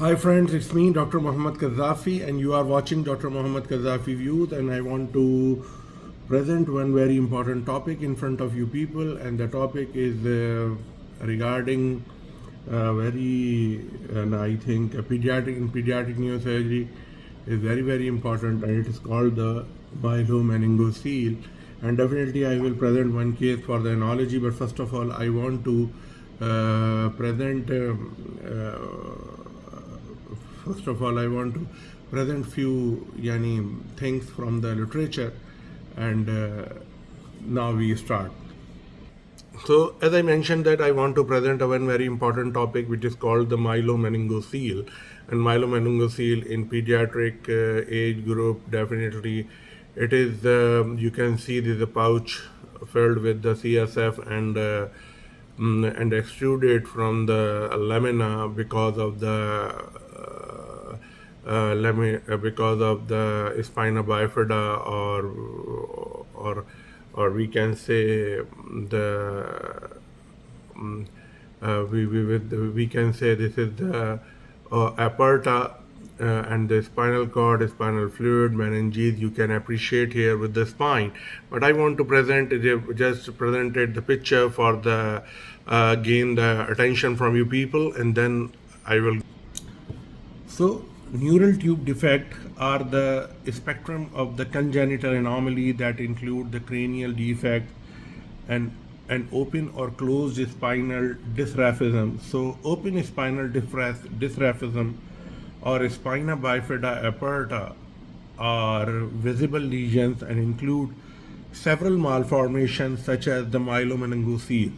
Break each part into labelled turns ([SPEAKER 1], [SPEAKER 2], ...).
[SPEAKER 1] Hi friends, it's me Dr. Mohammad Kazafi and you are watching Dr. Mohammad Kazafi Views, and I want to present one very important topic in front of you people, and the topic is regarding and I think pediatric neurosurgery is very important, and it is called the my-uh-lo-meh-NIN-guh-seal. And definitely I will present one case for the analogy, but first of all I want to present first of all I want to present few things from the literature, and now we start. So as I mentioned that I want to present a one very important topic which is called the Myelomeningocele. And Myelomeningocele in pediatric age group, definitely it is you can see this is a pouch filled with the CSF and extruded from the lamina because of the spina bifida, or we can say the we can say this is the aperta and the spinal cord, spinal fluid, meninges you can appreciate here with the spine. But I want to just presented the picture for the gain the attention from you people, and then I will. So, neural tube defect are the spectrum of the congenital anomaly that include the cranial defect and an open or closed spinal dysraphism. So, open spinal dysraphism or spina bifida aperta are visible lesions and include several malformations such as the myelomeningocele.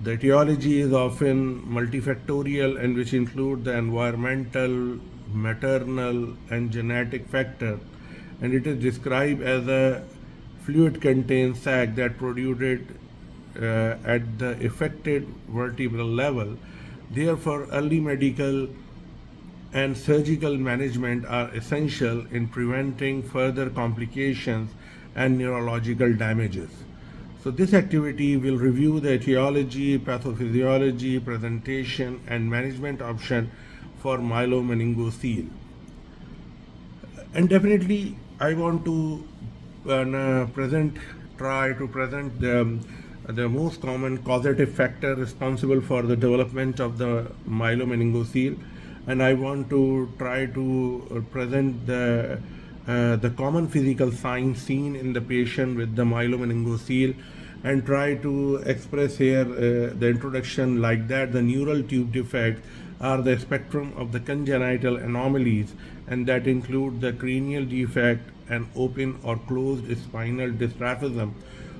[SPEAKER 1] The etiology is often multifactorial, and which include the environmental, maternal, and genetic factor, and it is described as a fluid-contained sac that protruded at the affected vertebral level. Therefore, early medical and surgical management are essential in preventing further complications and neurological damages. So this activity will review the etiology, pathophysiology, presentation, and management option for myelomeningocele. And definitely I want to try to present the most common causative factor responsible for the development of the myelomeningocele, and I want to try to present the common physical signs seen in the patient with the myelomeningocele, and try to express here the introduction like that the neural tube defects are the spectrum of the congenital anomalies, and that include the cranial defect and open or closed spinal dysraphism.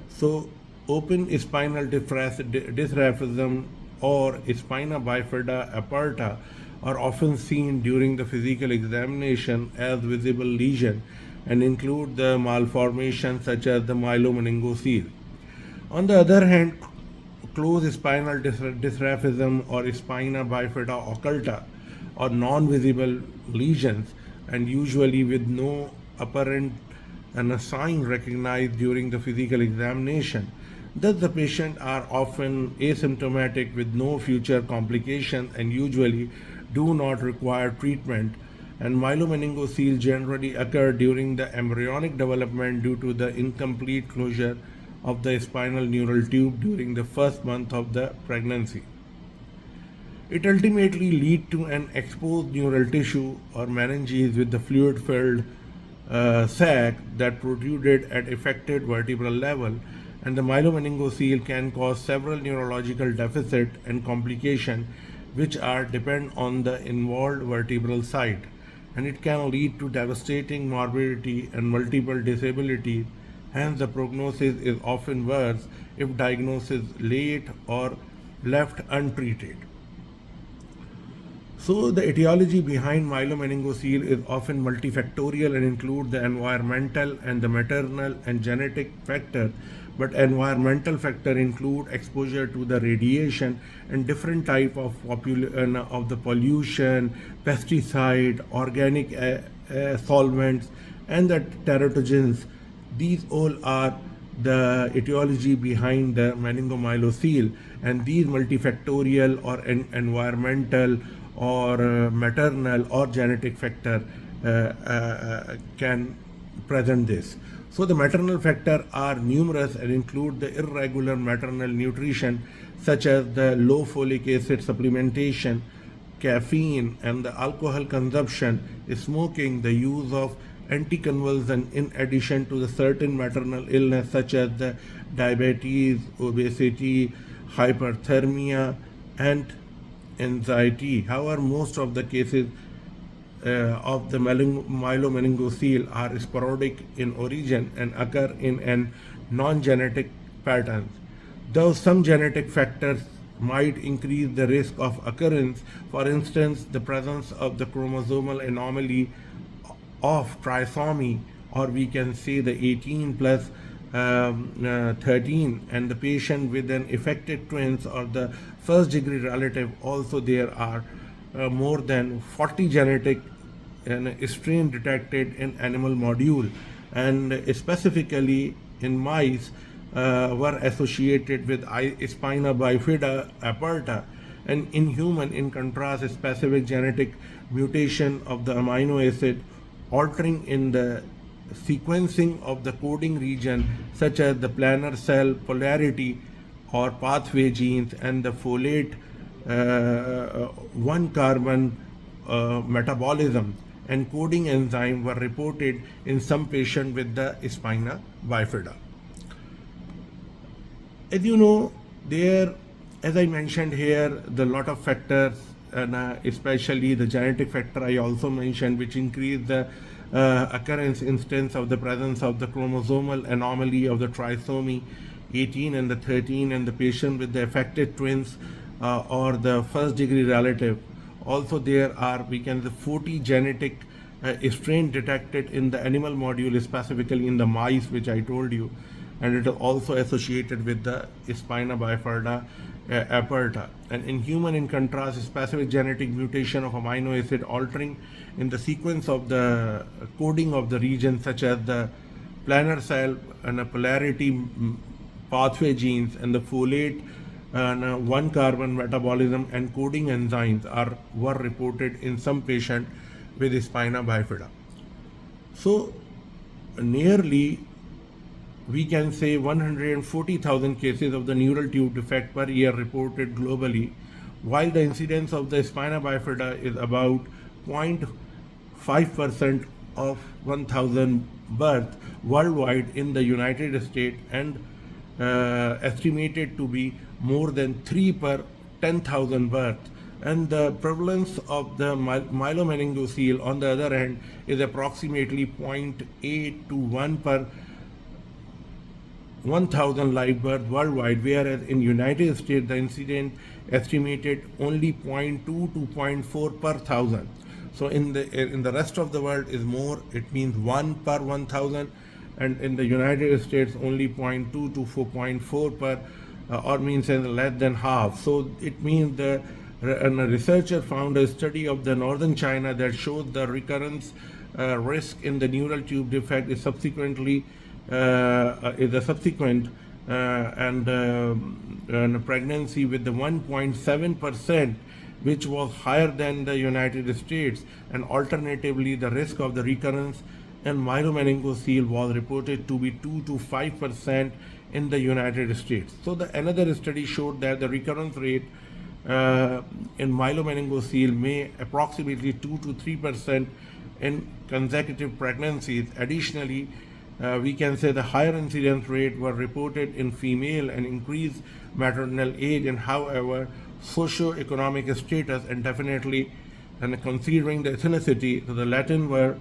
[SPEAKER 1] So open spinal dysraphism or spina bifida aperta are often seen during the physical examination as visible lesion and include the malformations such as the myelomeningocele. On the other hand, closed spinal dysraphism or spina bifida occulta are non-visible lesions and usually with no apparent sign recognized during the physical examination. Thus, the patients are often asymptomatic with no future complications and usually do not require treatment. And myelomeningocele generally occur during the embryonic development due to the incomplete closure of the spinal neural tube during the first month of the pregnancy. It ultimately leads to an exposed neural tissue or meninges with the fluid-filled sac that protruded at affected vertebral level, and the myelomeningocele can cause several neurological deficits and complications which are depend on the involved vertebral site, and it can lead to devastating morbidity and multiple disabilities. Hence, the prognosis is often worse if diagnosis late or left untreated. So, the etiology behind myelomeningocele is often multifactorial and include the environmental and the maternal and genetic factors. But environmental factors include exposure to the radiation and different type of the pollution, pesticide, organic solvents, and the teratogens. These all are the etiology behind the meningomyelocele, and these multifactorial or environmental or maternal or genetic factor can present this. So the maternal factors are numerous and include the irregular maternal nutrition such as the low folic acid supplementation, caffeine and the alcohol consumption, smoking, the use of anticonvulsant in addition to the certain maternal illness such as the diabetes, obesity, hyperthermia and anxiety. However, most of the cases of the myelomeningocele are sporadic in origin and occur in an non-genetic patterns. Though some genetic factors might increase the risk of occurrence, for instance, the presence of the chromosomal anomaly of trisomy, or we can say the 18 plus 13, and the patient with an affected twins or the first degree relative. Also there are more than 40 genetic strain detected in animal module, and specifically in mice were associated with Spina bifida aperta, and in human, in contrast, a specific genetic mutation of the amino acid altering in the sequencing of the coding region such as the planar cell polarity or pathway genes and the folate 1 carbon metabolism and coding enzyme were reported in some patients with the spina bifida. As you know, there, as I mentioned here, the lot of factors, and especially the genetic factor I also mentioned, which increase the occurrence instance of the presence of the chromosomal anomaly of the trisomy 18 and the 13 and the patient with the affected twins or the first degree relative. Also there are, we can say, 40 genetic strain detected in the animal module, specifically in the mice, which I told you, and it is also associated with the spina bifida aperta. And in human, in contrast, specific genetic mutation of amino acid altering in the sequence of the coding of the region such as the planar cell and a polarity pathway genes and the folate and 1 carbon metabolism and coding enzymes were reported in some patient with spina bifida. So nearly, we can say, 140,000 cases of the neural tube defect per year reported globally, while the incidence of the spina bifida is about 0.5% of 1,000 births worldwide in the United States, and estimated to be more than 3 per 10,000 births. And the prevalence of the myelomeningocele, on the other hand, is approximately 0.8 to 1 per 1,000 live births worldwide, whereas in United States the incidence estimated only 0.2 to 0.4 per 1,000. So in the rest of the world is more, it means 1 per 1,000, and in the United States only 0.2 to 4.4 per, or means less than half. So it means a researcher found a study of the northern China that shows the recurrence risk in the neural tube defect is subsequently is a subsequent and pregnancy with the 1.7%, which was higher than the United States, and alternatively the risk of the recurrence and myelomeningocele was reported to be 2 to 5% in the United States. So another study showed that the recurrence rate in myelomeningocele may approximately 2 to 3% in consecutive pregnancies. Additionally, we can say the higher incidence rate were reported in female and increased maternal age, and however socio-economic status, and definitely, and considering the ethnicity, so the Latin were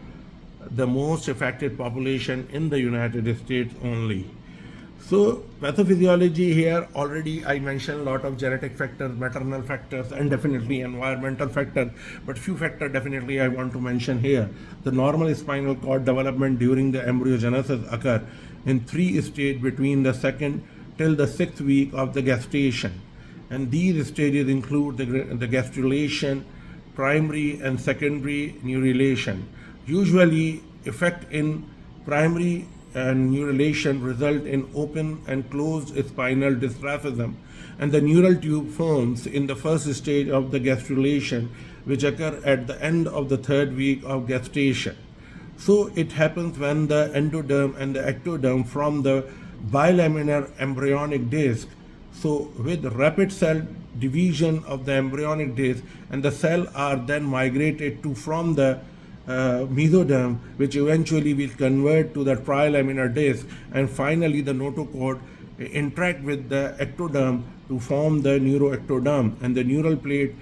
[SPEAKER 1] the most affected population in the United States only. So pathophysiology here, already I mentioned a lot of genetic factors, maternal factors, and definitely environmental factors, but few factors definitely I want to mention here. The normal spinal cord development during the embryogenesis occur in 3 stages between the 2nd till the 6th week of the gestation, and these stages include the gastrulation, primary and secondary neurulation. Usually effect in primary and neurulation result in open and closed spinal dystrophism, and the neural tube forms in the first stage of the gastrulation which occur at the end of the 3rd week of gestation. So it happens when the endoderm and the ectoderm from the bilaminar embryonic disc. So with rapid cell division of the embryonic disc, and the cell are then migrated to from the mesoderm, which eventually will convert to the trilaminar disc, and finally the notochord interact with the ectoderm to form the neuroectoderm, and the neural plate,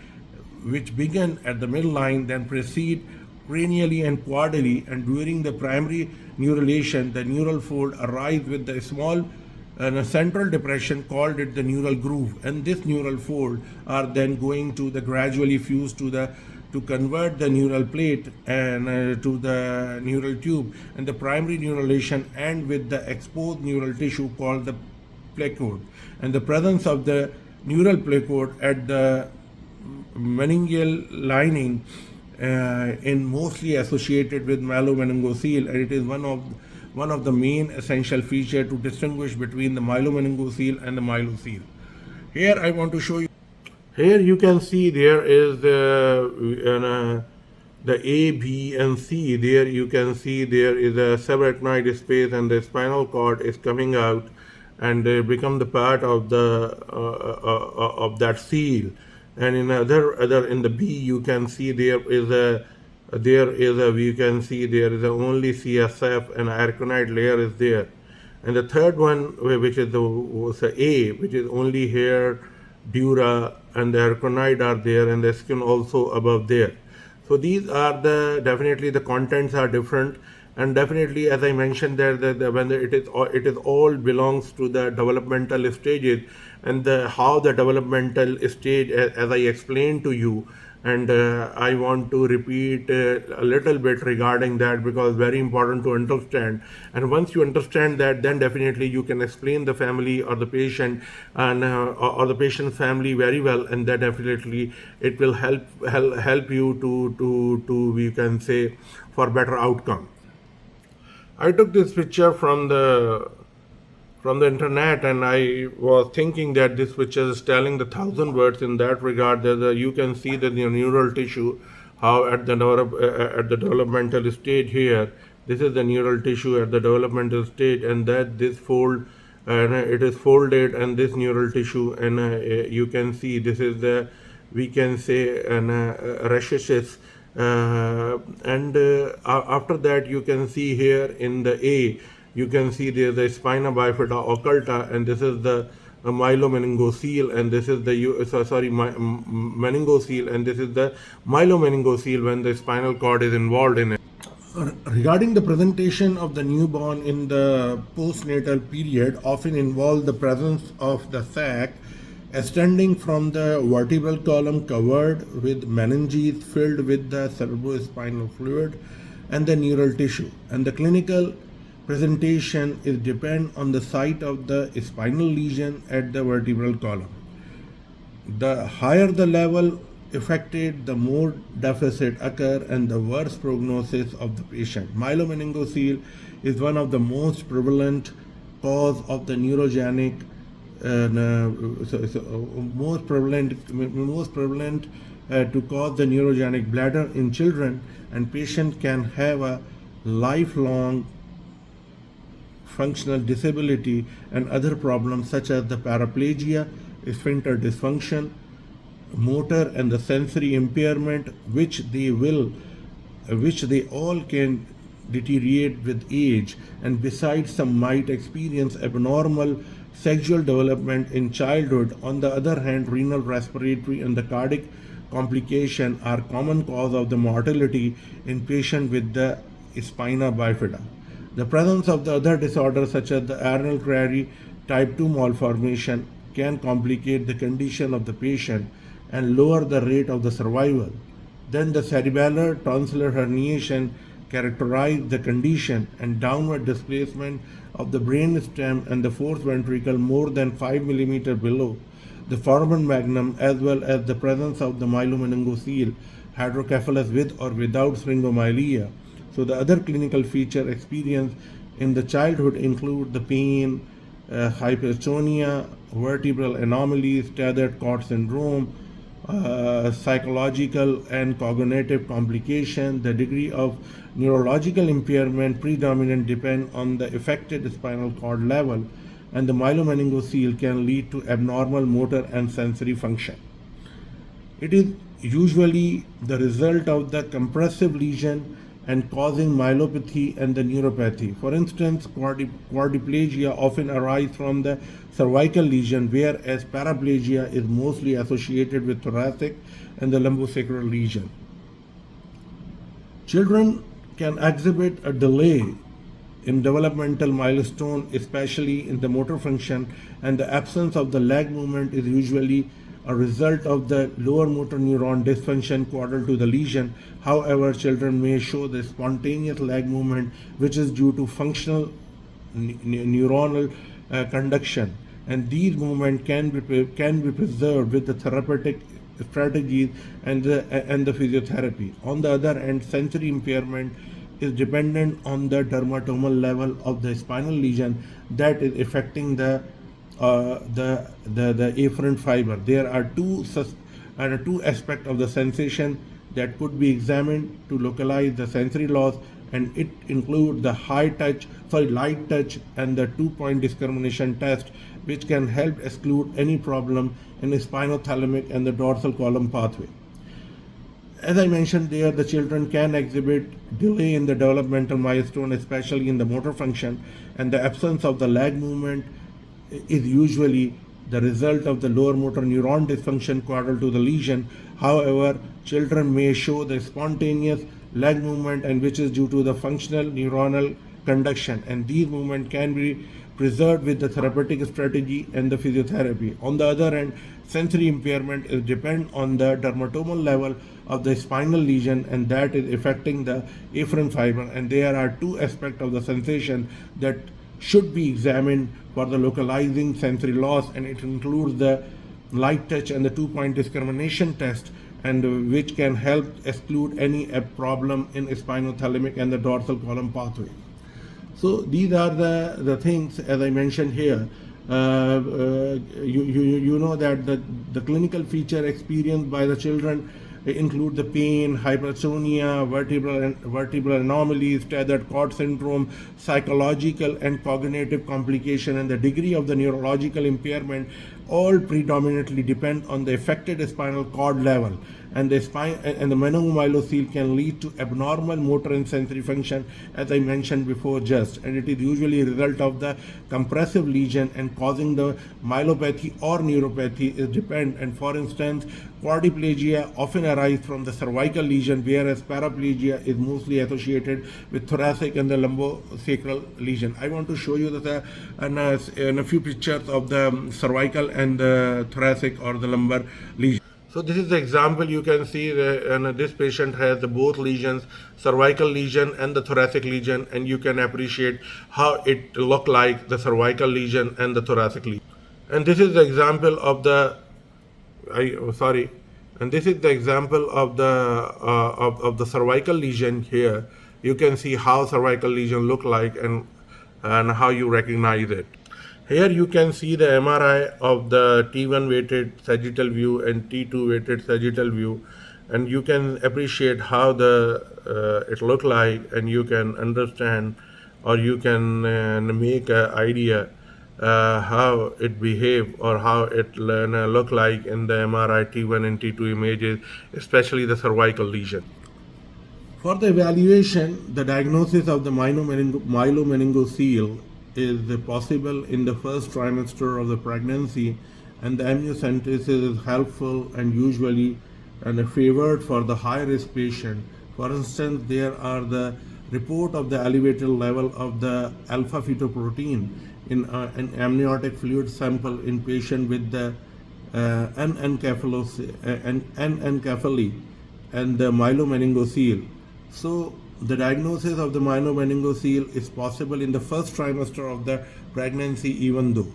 [SPEAKER 1] which begin at the midline, then proceed cranially and caudally, and during the primary neurulation, the neural fold arrives with the small a central depression called it the neural groove, and this neural fold are then going to the gradually fuse to convert the neural plate and to the neural tube, and the primary neurulation end with the exposed neural tissue called the placoid, and the presence of the neural placoid at the meningeal lining in mostly associated with myelomeningocele, and it is one of the main essential feature to distinguish between the myelomeningocele and the myelo-seal. Here I want to show you. Here you can see there is the A, B, and C. There you can see there is a subarachnoid space, and the spinal cord is coming out, and they become the part of the of that seal. And in other in the B you can see there is a you can see there is a only CSF and arachnoid layer is there, and the third one, which is the A, which is only hair, dura, and the arachnoid are there, and the skin also above there. So these are definitely the contents are different, and definitely, as I mentioned there, when it is all belongs to the developmental stages, and how the developmental stage, as I explained to you, and I want to repeat a little bit regarding that, because very important to understand. And once you understand that, then definitely you can explain the family or the patient and or the patient's family very well, and that definitely it will help you to we can say for better outcome. I took this picture from the internet, and I was thinking that this picture is telling the 1,000 words in that regard. That you can see that the neural tissue, how at the developmental stage here, this is the neural tissue at the developmental stage, and that this fold, and it is folded, and this neural tissue, and you can see this is the, we can say, an rachis. And after that you can see here in the A, you can see there the spina bifida occulta, and this is the myelomeningocele, and this is the meningocele, and this is the myelomeningocele when the spinal cord is involved in it. Regarding the presentation of the newborn in the postnatal period, often involve the presence of the sac extending from the vertebral column covered with meninges filled with the cerebrospinal fluid and the neural tissue, and the clinical presentation is depend on the site of the spinal lesion at the vertebral column. The higher the level affected, the more deficit occur and the worse prognosis of the patient. Myelomeningocele is one of the most prevalent cause of the neurogenic most prevalent to cause the neurogenic bladder in children, and patient can have a lifelong functional disability and other problems such as the paraplegia, sphincter dysfunction, motor and the sensory impairment, which they all can deteriorate with age, and besides some might experience abnormal sexual development in childhood. On the other hand, renal, respiratory and the cardiac complication are common cause of the mortality in patients with the spina bifida. The presence of the other disorders such as the Arnold-Chiari type 2 malformation can complicate the condition of the patient and lower the rate of the survival. Then the cerebellar tonsillar herniation characterize the condition, and downward displacement of the brain stem and the fourth ventricle more than 5 mm below the foramen magnum, as well as the presence of the myelomeningocele hydrocephalus with or without syringomyelia. So the other clinical feature experienced in the childhood include the pain, hypertonia, vertebral anomalies, tethered cord syndrome, psychological and cognitive complication, the degree of neurological impairment predominant depend on the affected spinal cord level, and the myelomeningocele can lead to abnormal motor and sensory function. It is usually the result of the compressive lesion and causing myelopathy and the neuropathy. For instance, quadriplegia often arise from the cervical lesion, whereas paraplegia is mostly associated with thoracic and the lumbosacral lesion. Children can exhibit a delay in developmental milestone, especially in the motor function, and the absence of the leg movement is usually a result of the lower motor neuron dysfunction causal to the lesion. However, children may show the spontaneous leg movement, which is due to functional neuronal conduction, and these movements can be preserved with the therapeutic strategies and the physiotherapy. On the other hand, sensory impairment is dependent on the dermatomal level of the spinal lesion that is affecting the afferent fiber. There are two aspects of the sensation that could be examined to localize the sensory loss, and it includes the light touch and the 2-point discrimination test, which can help exclude any problem in the spinothalamic and the dorsal column pathway. As I mentioned there, the children can exhibit delay in the developmental milestone, especially in the motor function, and the absence of the leg movement is usually the result of the lower motor neuron dysfunction causal to the lesion. However, children may show the spontaneous leg movement, and which is due to the functional neuronal conduction, and these movements can be preserved with the therapeutic strategy and the physiotherapy. On the other hand, sensory impairment is depend on the dermatomal level of the spinal lesion, and that is affecting the afferent fiber, and there are two aspects of the sensation that should be examined for the localizing sensory loss, and it includes the light touch and the 2-point discrimination test, and which can help exclude any problem in spinothalamic and the dorsal column pathway. So these are the things, as I mentioned here. You know that the clinical feature experienced by the children include the pain, hypertonia, vertebral anomalies, tethered cord syndrome, psychological and cognitive complication, and the degree of the neurological impairment all predominantly depend on the affected spinal cord level, and the meningo-myelocele can lead to abnormal motor and sensory function, as I mentioned before and it is usually a result of the compressive lesion and causing the myelopathy or neuropathy is depend. And for instance, quadriplegia often arise from the cervical lesion, whereas paraplegia is mostly associated with thoracic and the lumbosacral lesion. I want to show you that in a few pictures of the cervical and the thoracic or the lumbar lesion. So this is the example. You can see this patient has both lesions, cervical lesion and the thoracic lesion, and you can appreciate how it look like the cervical lesion and the thoracic lesion. And this is the example of the of the cervical lesion here. You can see how cervical lesion look like and how you recognize it. Here you can see the MRI of the T1 weighted sagittal view and T2 weighted sagittal view, and you can appreciate how it look like, and you can understand, or you can make an idea how it behave or how it look like in the MRI T1 and T2 images, especially the cervical lesion. For the evaluation, the diagnosis of the myelomeningocele is possible in the first trimester of the pregnancy, and the amniocentesis is helpful and usually favored for the high-risk patient. For instance, there are the report of the elevated level of the alpha-fetoprotein in an amniotic fluid sample in patient with the anencephaly and the myelomeningocele. So the diagnosis of the myelomeningocele is possible in the first trimester of the pregnancy even though.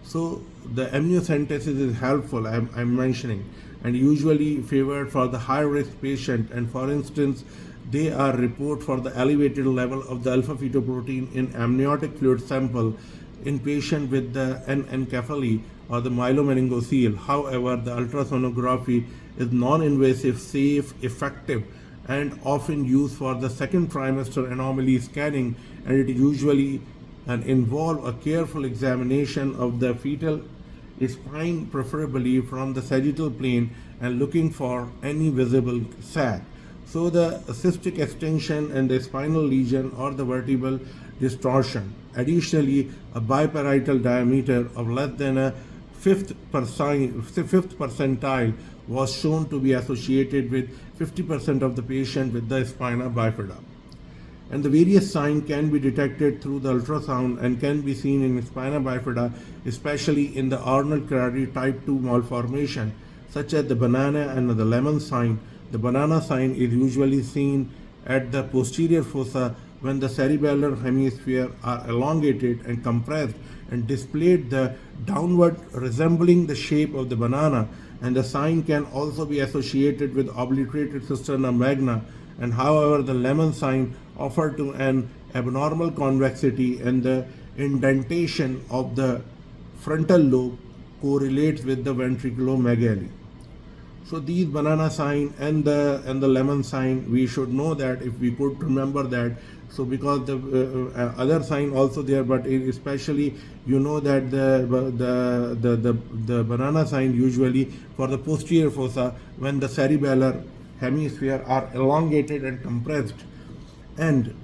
[SPEAKER 1] So the amniocentesis is helpful, I'm mentioning, and usually favored for the high-risk patient. And for instance, they are report for the elevated level of the alpha-fetoprotein in amniotic fluid sample in patient with the anencephaly or the myelomeningocele. However, the ultrasonography is non-invasive, safe, effective, and often used for the second trimester anomaly scanning, and it usually involve a careful examination of the fetal spine, preferably from the sagittal plane, and looking for any visible sac. So the cystic extension and the spinal lesion or the vertebral distortion. Additionally, a biparietal diameter of less than a fifth percentile was shown to be associated with 50% of the patient with the spina bifida. And the various signs can be detected through the ultrasound and can be seen in spina bifida, especially in the Arnold Chiari type 2 malformation, such as the banana and the lemon sign. The banana sign is usually seen at the posterior fossa when the cerebellar hemisphere are elongated and compressed and displayed the downward resembling the shape of the banana, and the sign can also be associated with obliterated cisterna magna. And however, the lemon sign offer to an abnormal convexity, and the indentation of the frontal lobe correlates with the ventriculomegaly. So these banana sign and the lemon sign, we should know that if we could remember that. So because the other sign also there, but especially you know that the banana sign usually for the posterior fossa when the cerebellar hemisphere are elongated and compressed and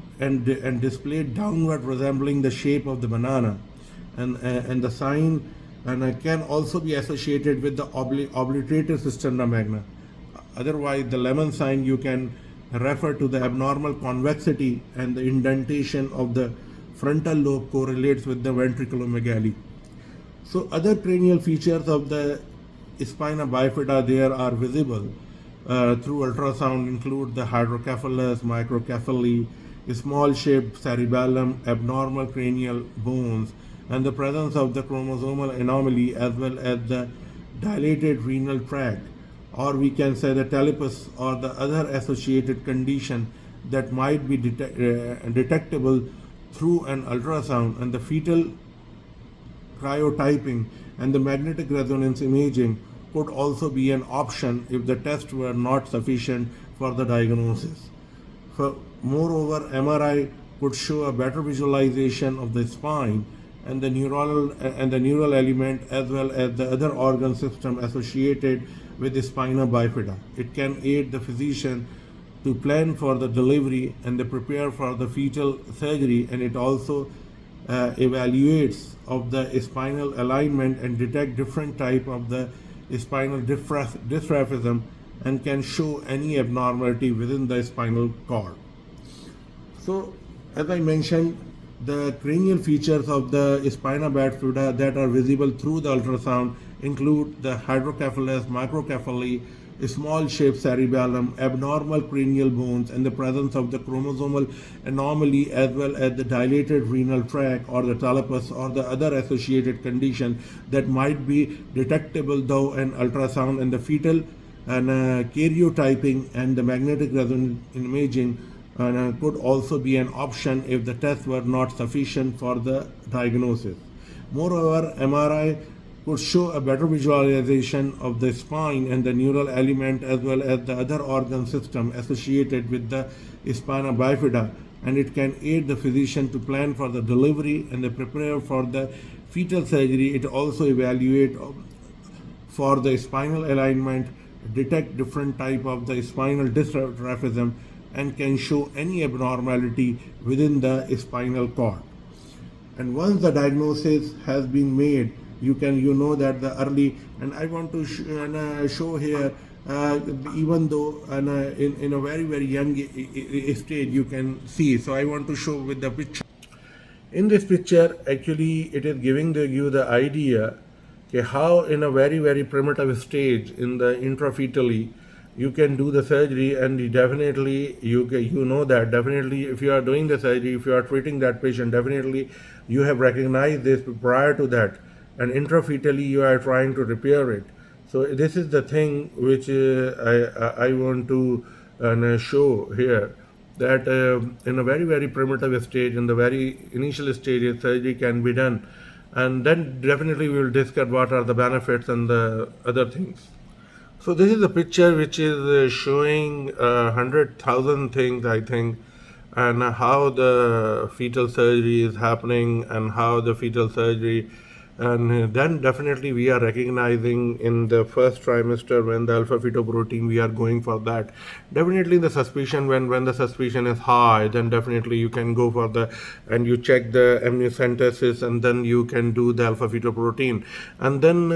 [SPEAKER 1] displayed downward resembling the shape of the banana, and the sign can also be associated with the obliterated cisterna magna. Otherwise, the lemon sign you can refer to the abnormal convexity, and the indentation of the frontal lobe correlates with the ventriculomegaly. So other cranial features of the spina bifida there are visible through ultrasound include the hydrocephalus, microcephaly, small shaped cerebellum, abnormal cranial bones, and the presence of the chromosomal anomaly, as well as the dilated renal tract, or we can say the talipus, or the other associated condition that might be detectable through an ultrasound. And the fetal cryotyping and the magnetic resonance imaging could also be an option if the tests were not sufficient for the diagnosis. Moreover, MRI could show a better visualization of the spine and the neural element, as well as the other organ system associated with the spina bifida. It can aid the physician to plan for the delivery and to prepare for the fetal surgery, and it also evaluates of the spinal alignment and detect different type of the spinal dysraphism, and can show any abnormality within the spinal cord. So, as I mentioned, the cranial features of the spina bifida that are visible through the ultrasound include the hydrocephalus, microcephaly, small shaped cerebellum, abnormal cranial bones, and the presence of the chromosomal anomaly, as well as the dilated renal tract or the talipus or the other associated condition that might be detectable though an ultrasound, and the fetal and karyotyping and the magnetic resonance imaging could also be an option if the tests were not sufficient for the diagnosis. Moreover, MRI could show a better visualization of the spine and the neural element, as well as the other organ system associated with the spina bifida, and it can aid the physician to plan for the delivery and to prepare for the fetal surgery. It also evaluate for the spinal alignment, detect different type of the spinal dysraphism, and can show any abnormality within the spinal cord. And once the diagnosis has been made, you know that the early, and I want to show here, even though in a very very young stage you can see. So I want to show with the picture. In this picture, actually, it is giving you the idea how in a very very primitive stage in the intrafetally you can do the surgery, and definitely you know that definitely if you are doing the surgery, if you are treating that patient, definitely you have recognized this prior to that, and intrafetally you are trying to repair it. So this is the thing which I want to show here, that in a very very primitive stage, in the very initial stage, surgery can be done, and then definitely we will discuss what are the benefits and the other things. So this is a picture which is showing 100,000 things, I think, and how the fetal surgery is happening and how the fetal surgery, and then definitely we are recognizing in the first trimester when the alpha fetoprotein we are going for that. Definitely the suspicion, when the suspicion is high, then definitely you can go for the, and you check the amniocentesis, and then you can do the alpha fetoprotein, and then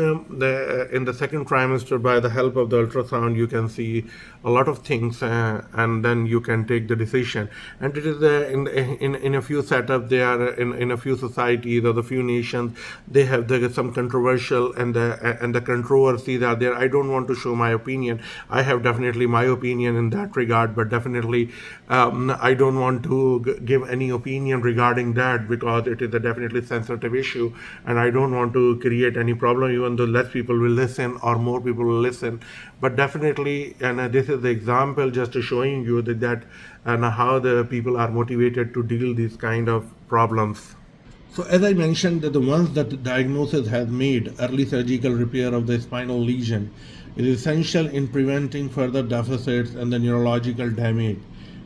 [SPEAKER 1] in the second trimester by the help of the ultrasound you can see a lot of things, and then you can take the decision. And it is in a few setups, they are in a few societies or the few nations, they have some controversial, and the controversies are there. I don't want to show my opinion. I have definitely my opinion in that regard, but definitely I don't want to give any opinion regarding that, because it is a definitely sensitive issue, and I don't want to create any problem, even though less people will listen or more people will listen. But definitely, and this is the example just showing you that and how the people are motivated to deal these kind of problems. So as I mentioned, that the ones that the diagnosis has made, early surgical repair of the spinal lesion is essential in preventing further deficits and the neurological damage.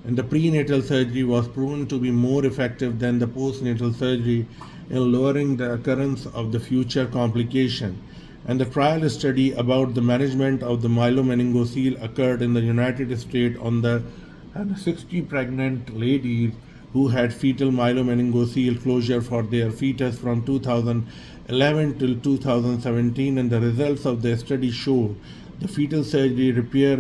[SPEAKER 1] And the prenatal surgery was proven to be more effective than the postnatal surgery in lowering the occurrence of the future complication. And the trial study about the management of the myelomeningocele occurred in the United States on the 60 pregnant ladies who had fetal myelomeningocele closure for their fetus from 2011 till 2017, and the results of the study showed the fetal surgery repair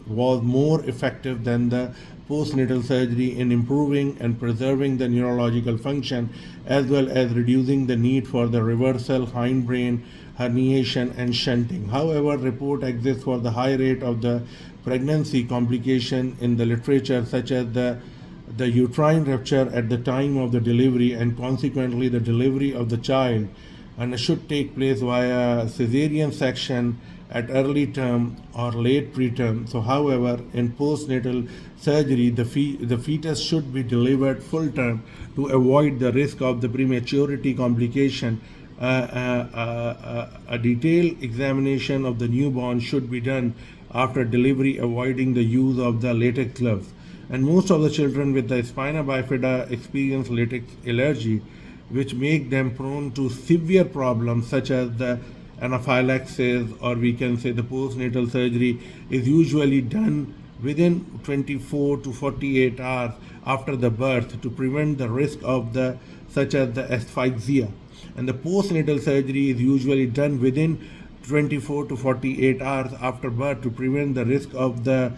[SPEAKER 1] was more effective than the postnatal surgery in improving and preserving the neurological function, as well as reducing the need for the reversal, hindbrain herniation, and shunting. However, report exists for the high rate of the pregnancy complication in the literature, such as the uterine rupture at the time of the delivery, and consequently the delivery of the child, and should take place via cesarean section at early term or late preterm. So however, in postnatal surgery, the fetus should be delivered full term to avoid the risk of the prematurity complication. A detailed examination of the newborn should be done after delivery, avoiding the use of the latex gloves. And most of the children with the spina bifida experience latex allergy, which make them prone to severe problems such as the anaphylaxis, or we can say the postnatal surgery is usually done within 24 to 48 hours after the birth to prevent the risk of the such as the asphyxia. And the postnatal surgery is usually done within 24 to 48 hours after birth to prevent the risk of the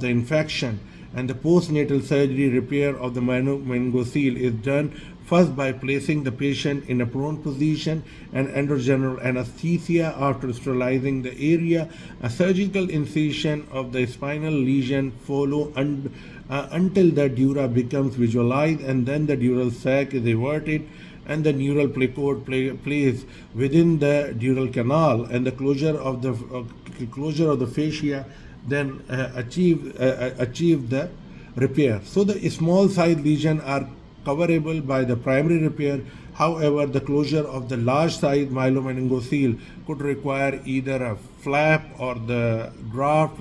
[SPEAKER 1] infection. And the postnatal surgery repair of the myelomeningocele is done first by placing the patient in a prone position and under general anesthesia. After sterilizing the area, a surgical incision of the spinal lesion follow until the dura becomes visualized, and then the dural sac is everted and the neural cord placed within the dural canal, and the closure of the fascia then achieve the repair. So the small size lesion are coverable by the primary repair. However, the closure of the large size myelomeningocele could require either a flap or the graft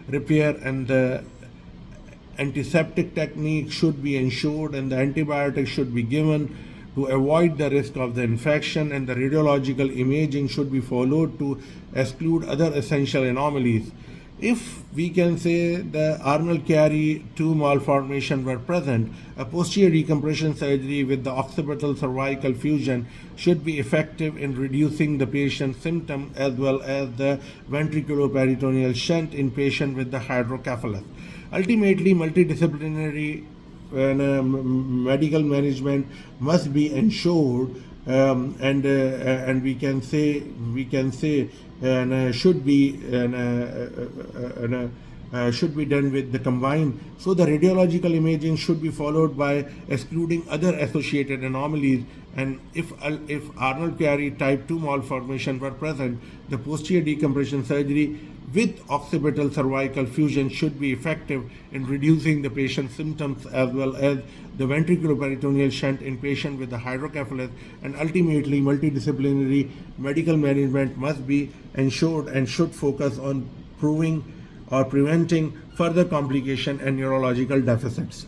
[SPEAKER 1] repair, and the antiseptic technique should be ensured, and the antibiotics should be given to avoid the risk of the infection, and the radiological imaging should be followed to exclude other essential anomalies. If we can say the Arnold Chiari 2 malformation were present, a posterior decompression surgery with the occipital cervical fusion should be effective in reducing the patient's symptom, as well as the ventriculoperitoneal shunt in patient with the hydrocephalus. Ultimately, multidisciplinary medical management must be ensured, and we can say should be should be done with the combined. So the radiological imaging should be followed by excluding other associated anomalies, and if Arnold-Chiari type 2 malformation were present, the posterior decompression surgery with occipital cervical fusion should be effective in reducing the patient's symptoms, as well as the ventriculoperitoneal shunt in patients with the hydrocephalus, and ultimately multidisciplinary medical management must be ensured and should focus on proving or preventing further complication and neurological deficits.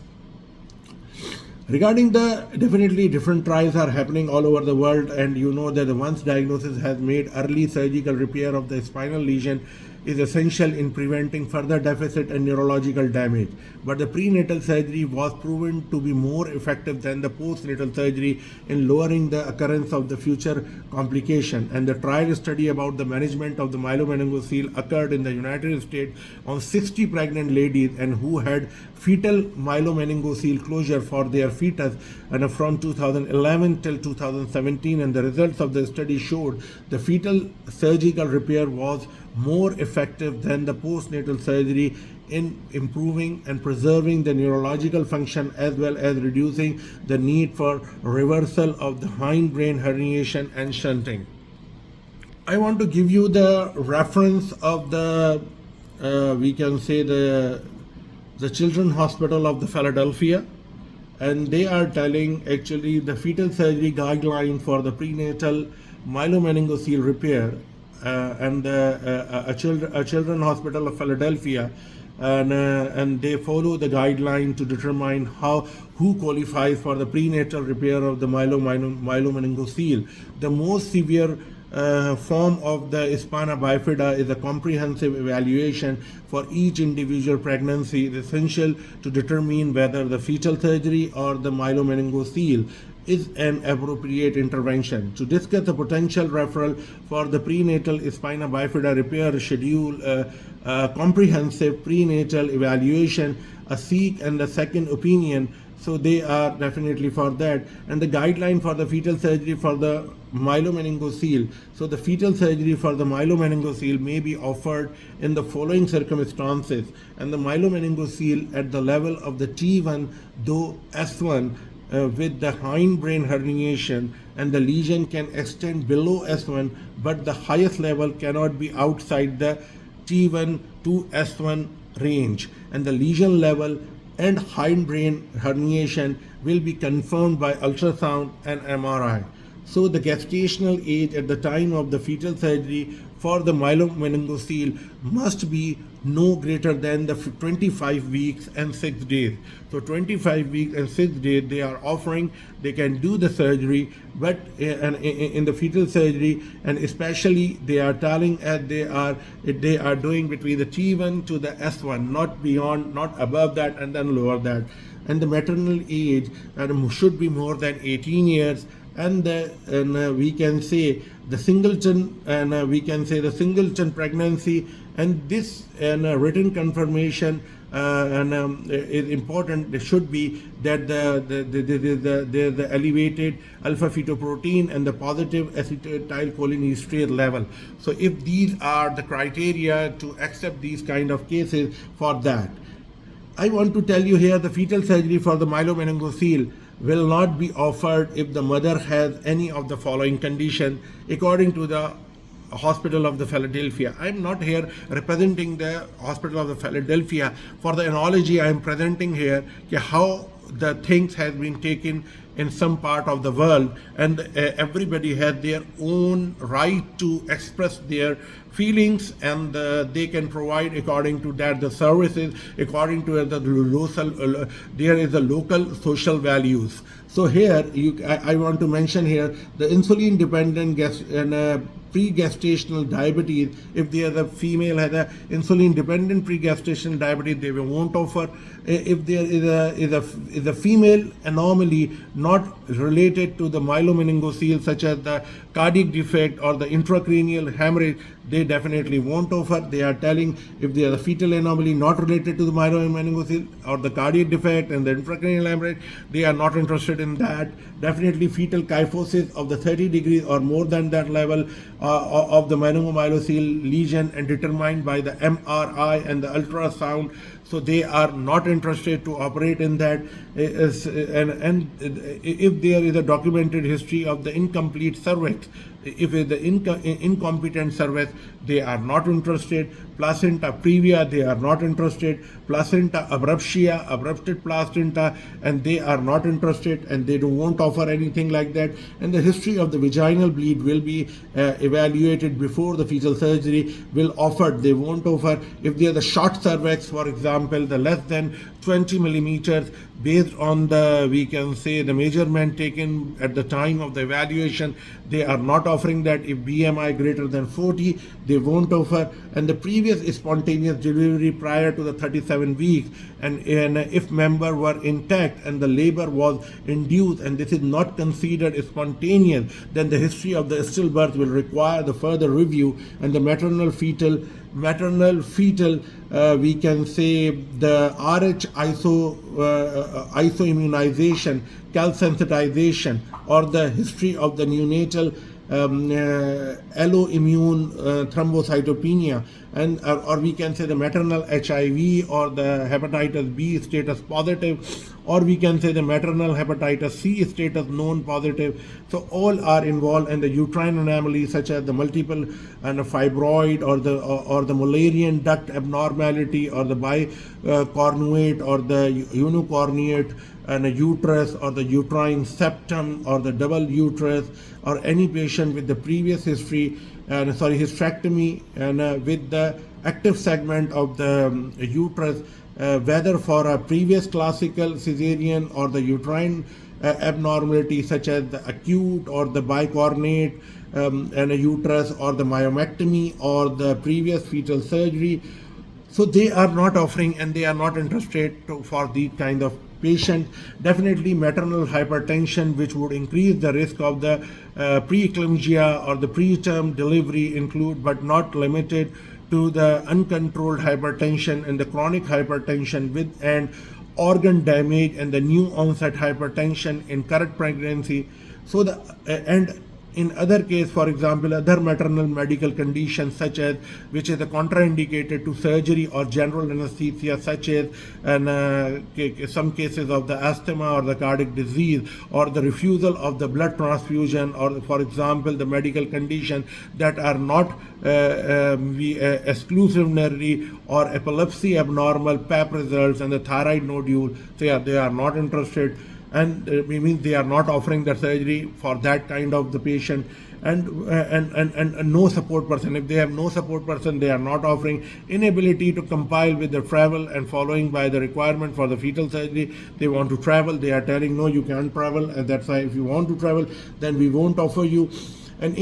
[SPEAKER 1] Regarding definitely different trials are happening all over the world, and you know that the once diagnosis has made early surgical repair of the spinal lesion is essential in preventing further deficit and neurological damage. But the prenatal surgery was proven to be more effective than the postnatal surgery in lowering the occurrence of the future complication. And the trial study about the management of the myelomeningocele occurred in the United States on 60 pregnant ladies and who had fetal myelomeningocele closure for their fetus, and from 2011 till 2017, and the results of the study showed the fetal surgical repair was more effective than the postnatal surgery in improving and preserving the neurological function, as well as reducing the need for reversal of the hindbrain herniation and shunting. I want to give you the reference of the we can say the Children's Hospital of the Philadelphia, and they are telling actually the fetal surgery guideline for the prenatal myelomeningocele repair, and a Children's Hospital of Philadelphia, and they follow the guideline to determine who qualifies for the prenatal repair of the myelomeningocele. The most severe form of the Spina bifida is a comprehensive evaluation for each individual pregnancy is essential to determine whether the fetal surgery or the myelomeningocele is an appropriate intervention. To discuss the potential referral for the prenatal spina bifida repair schedule, comprehensive prenatal evaluation, a seek and a second opinion. So they are definitely for that. And the guideline for the fetal surgery for the myelomeningocele. So the fetal surgery for the myelomeningocele may be offered in the following circumstances. And the myelomeningocele at the level of the T1 though S1 with the hindbrain herniation, and the lesion can extend below S1, but the highest level cannot be outside the T1 to S1 range, and the lesion level and hindbrain herniation will be confirmed by ultrasound and MRI. So the gestational age at the time of the fetal surgery for the myelomeningocele must be no greater than the 25 weeks and 6 days. So 25 weeks and 6 days they are offering, they can do the surgery, but in the fetal surgery, and especially they are telling as they are doing between the T1 to the S1, not beyond, not above that and then lower that. And the maternal age should be more than 18 years. And we can say the singleton, and we can say the singleton pregnancy, and this written confirmation is important. There should be that the elevated alpha fetoprotein and the positive acetylcholinesterase level. So if these are the criteria to accept these kind of cases for that, I want to tell you here the fetal surgery for the myelomeningocele will not be offered if the mother has any of the following condition according to the Hospital of the Philadelphia. I am not here representing the Hospital of the Philadelphia. For the analogy I am presenting here how the things have been taken in some part of the world, and everybody has their own right to express their feelings, and they can provide according to that the services according to the local there is a local social values. So here I want to mention here the insulin dependent pre-gestational diabetes. If there is a female has a insulin dependent pre-gestational diabetes, they won't offer. If there is a female anomaly not related to the myelomeningocele, such as the cardiac defect or the intracranial hemorrhage, they definitely won't offer. They are telling if there is a fetal anomaly not related to the myelomeningocele or the cardiac defect and the intracranial hemorrhage, they are not interested in that. Definitely fetal kyphosis of the 30 degrees or more than that level of the meningomyelocele lesion and determined by the MRI and the ultrasound. So they are not interested to operate in that. And if there is a documented history of the incomplete cervix, if it's the incompetent cervix, they are not interested. Placenta previa, they are not interested. Placenta abruptia, abrupted placenta, and they are not interested, and they won't offer anything like that. And the history of the vaginal bleed will be evaluated before the fetal surgery will offer. They won't offer. If they are the short cervix, for example, the less than 20 millimeters, based on the, we can say, the measurement taken at the time of the evaluation, they are not offering that. If BMI greater than 40, they won't offer. And the previous spontaneous delivery prior to the 37 weeks, and if member were intact and the labor was induced and this is not considered spontaneous, then the history of the stillbirth will require the further review, and the maternal fetal, we can say the RH isoimmunization, calsensitization, or the history of the neonatal alloimmune thrombocytopenia, and or we can say the maternal HIV or the hepatitis B status positive, or we can say the maternal hepatitis C status known positive. So all are involved, and the uterine anomalies such as the multiple and a fibroid or the Mullerian duct abnormality or the bicornuate or the unicornuate and a uterus or the uterine septum or the double uterus, or any patient with the previous history hysterectomy and with the active segment of the uterus, whether for a previous classical cesarean or the uterine abnormality such as the acute or the bicornuate and a uterus or the myomectomy or the previous fetal surgery. So they are not offering, and they are not interested for these kind of patient. Definitely maternal hypertension, which would increase the risk of the preeclampsia or the preterm delivery, include but not limited to the uncontrolled hypertension and the chronic hypertension with and organ damage and the new onset hypertension in current pregnancy. So the and in other case, for example, other maternal medical conditions such as which is contraindicated to surgery or general anesthesia, such as some cases of the asthma or the cardiac disease, or the refusal of the blood transfusion, or for example the medical condition that are not exclusionary, or epilepsy abnormal pap results and the thyroid nodule. So they are not interested, and means they are not offering the surgery for that kind of the patient. And no support person. If they have no support person, they are not offering. Inability to compile with the travel and following by the requirement for the fetal surgery. They want to travel, they are telling no, you can't travel, and that's why if you want to travel, then we won't offer you. And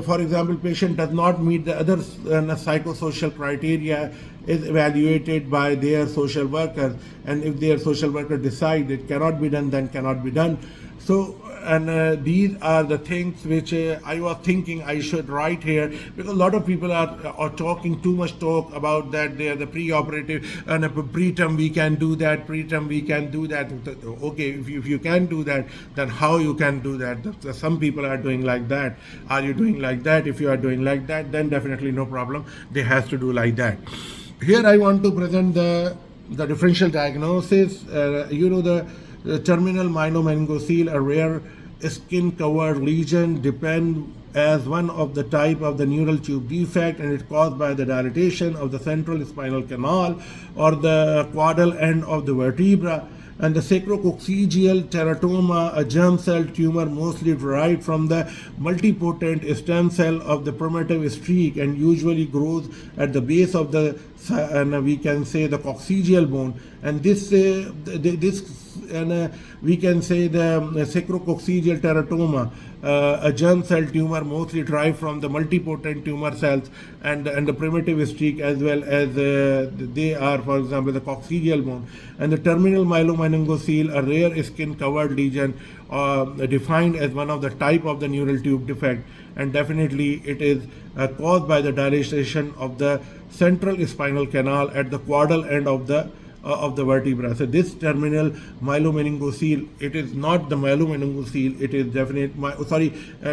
[SPEAKER 1] for example, patient does not meet the other psychosocial criteria is evaluated by their social worker, and if their social worker decide it cannot be done, then cannot be done. So, and these are the things which I was thinking I should write here, because a lot of people are talking too much talk about that. They are the pre-operative and preterm we can do that, preterm we can do that. Okay, if you can do that, then how you can do that? Some people are doing like that. Are you doing like that? If you are doing like that, then definitely no problem. They has to do like that. Here I want to present the differential diagnosis. The terminal myelomeningocele, a rare skin-covered lesion, depend as one of the type of the neural tube defect, and it's caused by the dilatation of the central spinal canal or the caudal end of the vertebra. And the sacrococcygeal teratoma, a germ cell tumor mostly derived from the multipotent stem cell of the primitive streak, and usually grows at the base of the and we can say the coccygeal bone, and we can say the sacrococcygeal teratoma, a germ cell tumor mostly derived from the multipotent tumor cells and the primitive streak, as well as they are, for example, the coccygeal bone, and the terminal myelomeningocele, a rare skin covered lesion defined as one of the type of the neural tube defect, and definitely it is caused by the dilation of the central spinal canal at the caudal end of the vertebra. So this terminal myelomeningocele, it is not the myelomeningocele, it is definitely a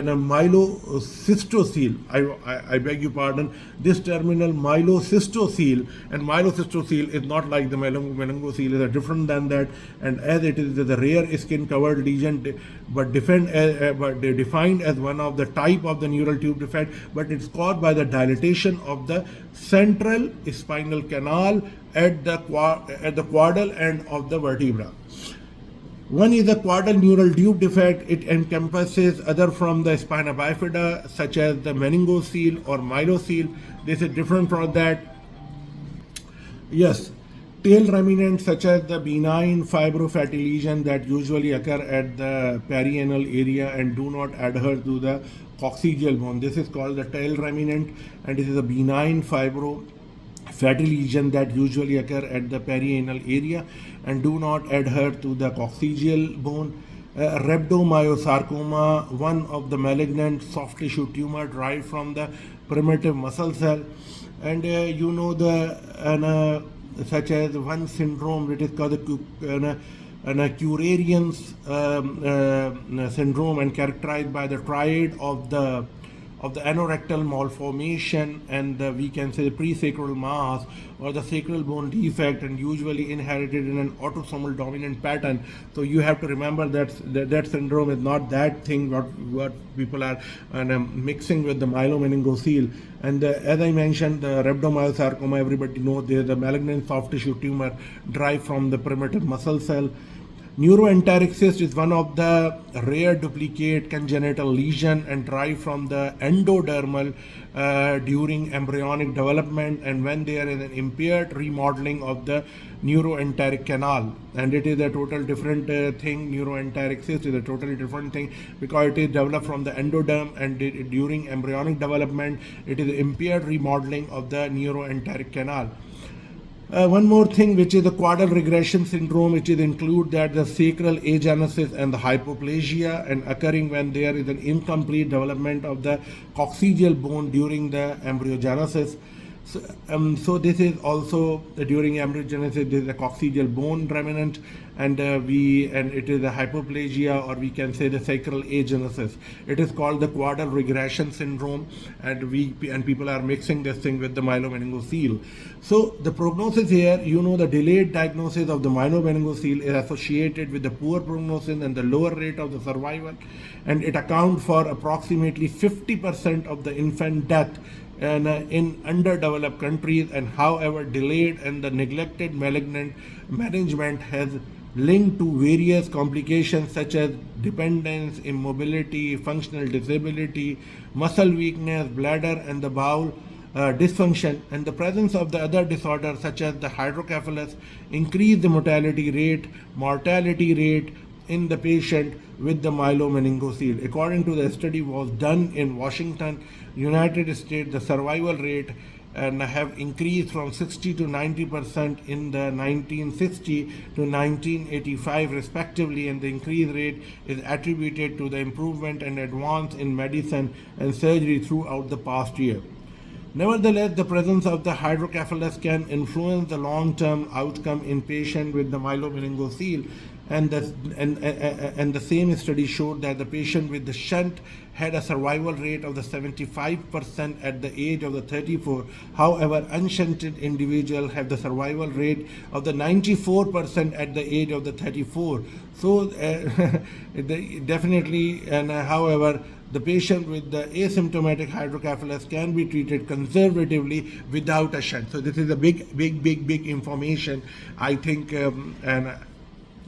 [SPEAKER 1] myelocystocele. I beg your pardon. This terminal myelocystocele, and myelocystocele is not like the myelomeningocele, it is different than that, and as it is a rare skin covered lesion, but defined as one of the type of the neural tube defect, but it's caused by the dilatation of the central spinal canal at the caudal end of the vertebra. One is the caudal neural tube defect. It encompasses other from the spina bifida, such as the meningocele or myelocele. This is different from that. Yes, tail remnants such as the benign fibrofatty lesion that usually occur at the perianal area and do not adhere to the coccygeal bone. This is called the tail remnant, and it is a benign fatty lesion that usually occur at the perianal area and do not adhere to the coccygeal bone. Rhabdomyosarcoma, one of the malignant soft tissue tumor derived from the primitive muscle cell, and such as one syndrome that is called the Currarian's syndrome, and characterized by the triad of the anorectal malformation and we can say the presacral mass or the sacral bone defect, and usually inherited in an autosomal dominant pattern. So you have to remember that syndrome is not that thing what people are mixing with the myelomeningocele. And as I mentioned, the rhabdomyosarcoma, everybody knows, there is a malignant soft tissue tumor derived from the primitive muscle cell. Neuroenteric cyst is one of the rare duplicate congenital lesion and derived from the endodermal during embryonic development, and when there is an impaired remodeling of the neuroenteric canal, and it is a total different thing. Neuroenteric cyst is a totally different thing because it is developed from the endoderm, and during embryonic development it is impaired remodeling of the neuroenteric canal. One more thing, which is the caudal regression syndrome, which is include that the sacral agenesis and the hypoplasia, and occurring when there is an incomplete development of the coccygeal bone during the embryogenesis. So this is also during embryogenesis, there is a coccygeal bone remnant, and it is a hypoplasia, or we can say the sacral agenesis. It is called the caudal regression syndrome, and people are mixing this thing with the myelomeningocele. So the prognosis here, the delayed diagnosis of the myelomeningocele is associated with the poor prognosis and the lower rate of the survival, and it accounts for approximately 50% of the infant death in underdeveloped countries, and however delayed and the neglected malignant management has linked to various complications such as dependence, immobility, functional disability, muscle weakness, bladder and the bowel dysfunction, and the presence of the other disorders such as the hydrocephalus increase the mortality rate in the patient with the myelomeningocele. According to the study was done in Washington, United States, the survival rate and have increased from 60 to 90% in the 1960 to 1985 respectively, and the increased rate is attributed to the improvement and advance in medicine and surgery throughout the past year. Nevertheless, the presence of the hydrocephalus can influence the long-term outcome in patients with the myelomeningocele, and the same study showed that the patient with the shunt had a survival rate of the 75% at the age of the 34. However, unshunted individuals have the survival rate of the 94% at the age of the 34. So definitely, and however, the patient with the asymptomatic hydrocephalus can be treated conservatively without a shunt. So this is a big information, I think, and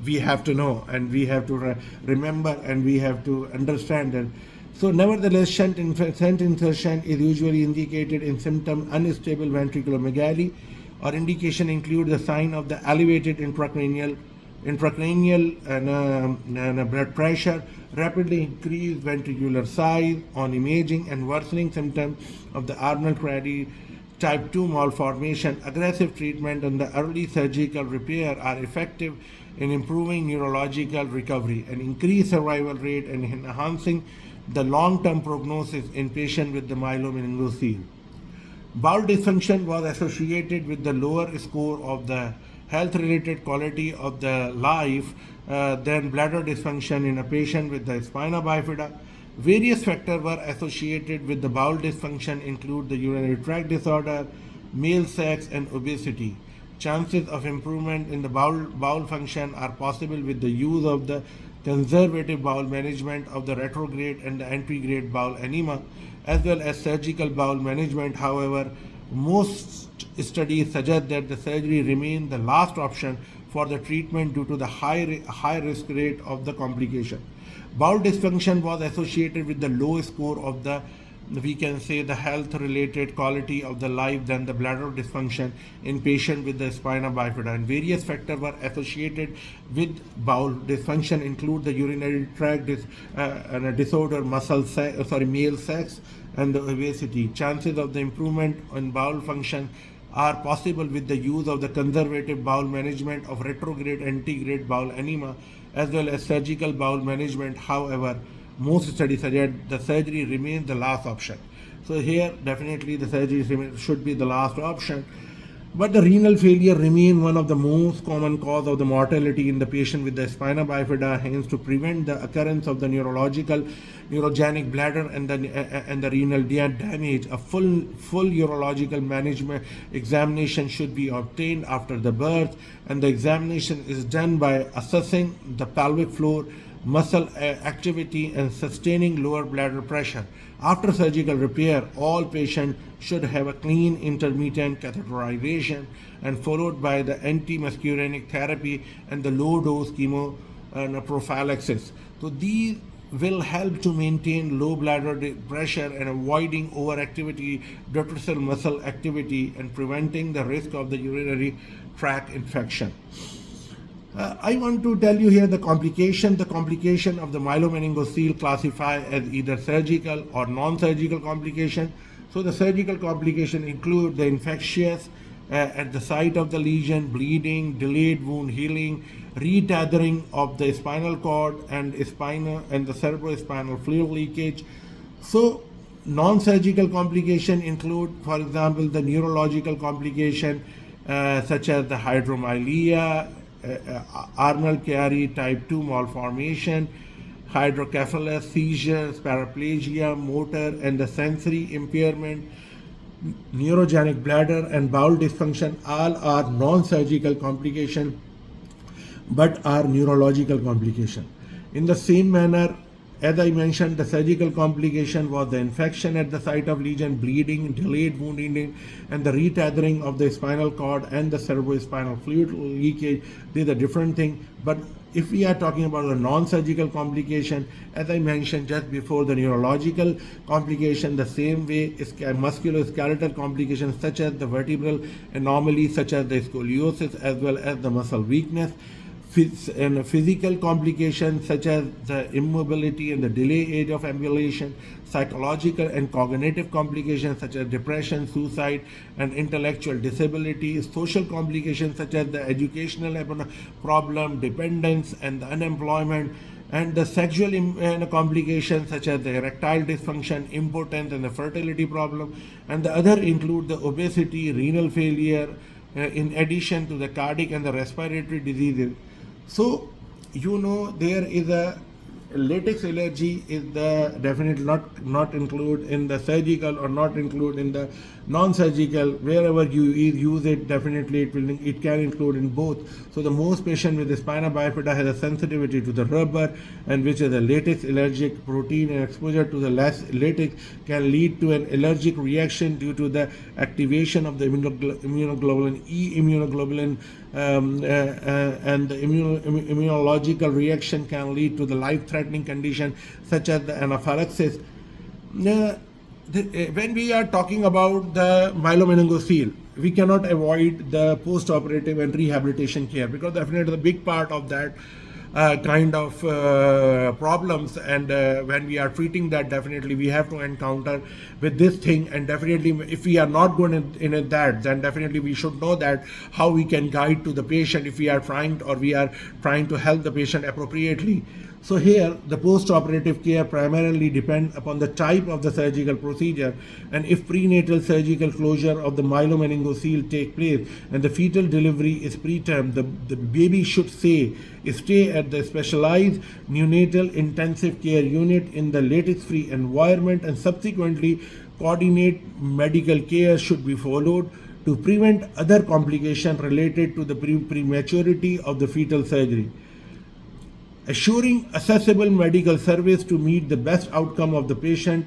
[SPEAKER 1] we have to know, and we have to remember, and we have to understand that. So nevertheless, shunt insertion is usually indicated in symptom unstable ventriculomegaly or indication include the sign of the elevated intracranial and blood pressure, rapidly increased ventricular size on imaging, and worsening symptoms of the Arnold Crady type 2 malformation. Aggressive treatment and the early surgical repair are effective in improving neurological recovery and increase survival rate and enhancing the long-term prognosis in patients with the myelomeningocele. Bowel dysfunction was associated with the lower score of the health-related quality of the life than bladder dysfunction in a patient with the spina bifida. Various factors were associated with the bowel dysfunction include the urinary tract disorder, male sex, and obesity. Chances of improvement in the bowel function are possible with the use of the conservative bowel management of the retrograde and the antegrade bowel enema, as well as surgical bowel management. However, most studies suggest that the surgery remains the last option for the treatment due to the high risk rate of the complication. Bowel dysfunction was associated with the low score of the, we can say, the health related quality of the life than the bladder dysfunction in patient with the spina bifida, and various factors were associated with bowel dysfunction include the urinary tract and a disorder, male sex, and the obesity. Chances of the improvement in bowel function are possible with the use of the conservative bowel management of retrograde antegrade bowel enema, as well as surgical bowel management. However, most studies suggest the surgery remains the last option. So here definitely the surgery should be the last option. But the renal failure remains one of the most common cause of the mortality in the patient with the spina bifida. Hence, to prevent the occurrence of the neurogenic bladder and the renal damage, a full urological management examination should be obtained after the birth, and the examination is done by assessing the pelvic floor, muscle activity, and sustaining lower bladder pressure. After surgical repair, all patients should have a clean intermittent catheterization and followed by the anti-muscarinic therapy and the low-dose chemo prophylaxis. So these will help to maintain low bladder pressure and avoiding overactivity, dorsal muscle activity, and preventing the risk of the urinary tract infection. I want to tell you here the complication. The complication of the myelomeningocele classify as either surgical or non-surgical complication. So the surgical complication include the infectious at the site of the lesion, bleeding, delayed wound healing, retethering of the spinal cord and spina and the cerebrospinal fluid leakage. So non-surgical complication include, for example, the neurological complication such as the hydromyelia, Arnold Chiari type 2 malformation, hydrocephalus, seizures, paraplegia, motor and the sensory impairment, neurogenic bladder and bowel dysfunction. All are non-surgical complication but are neurological complication. In the same manner, as I mentioned, the surgical complication was the infection at the site of lesion, bleeding, delayed wound healing, and the retethering of the spinal cord and the cerebrospinal fluid leakage. These are different things. But if we are talking about the non-surgical complication, as I mentioned just before, the neurological complication, the same way is musculoskeletal complications such as the vertebral anomalies such as the scoliosis as well as the muscle weakness, and physical complications such as the immobility and the delay age of ambulation, psychological and cognitive complications such as depression, suicide, and intellectual disability, social complications such as the educational problem, dependence, and the unemployment, and the sexual complications such as the erectile dysfunction, impotence, and the fertility problem, and the other include the obesity, renal failure, in addition to the cardiac and the respiratory diseases. So, there is a latex allergy is the definitely not include in the surgical or not include in the non-surgical. Wherever you use it, definitely it can include in both. So the most patient with the spina bifida has a sensitivity to the rubber, and which is a latex allergic protein, and exposure to the less latex can lead to an allergic reaction due to the activation of the immunoglobulin E, immunoglobulin, and the immunological reaction can lead to the life-threatening condition such as the anaphylaxis. when we are talking about the myelomeningocele, we cannot avoid the post-operative and rehabilitation care, because definitely the big part of that kind of problems, and when we are treating that, definitely we have to encounter with this thing. And definitely if we are not going in that, then definitely we should know that how we can guide to the patient if we are trying to help the patient appropriately. So here the post-operative care primarily depends upon the type of the surgical procedure, and if prenatal surgical closure of the myelomeningocele take place and the fetal delivery is preterm, the baby should stay at the specialized neonatal intensive care unit in the latex-free environment, and subsequently coordinate medical care should be followed to prevent other complications related to the prematurity of the fetal surgery. Assuring accessible medical service to meet the best outcome of the patient.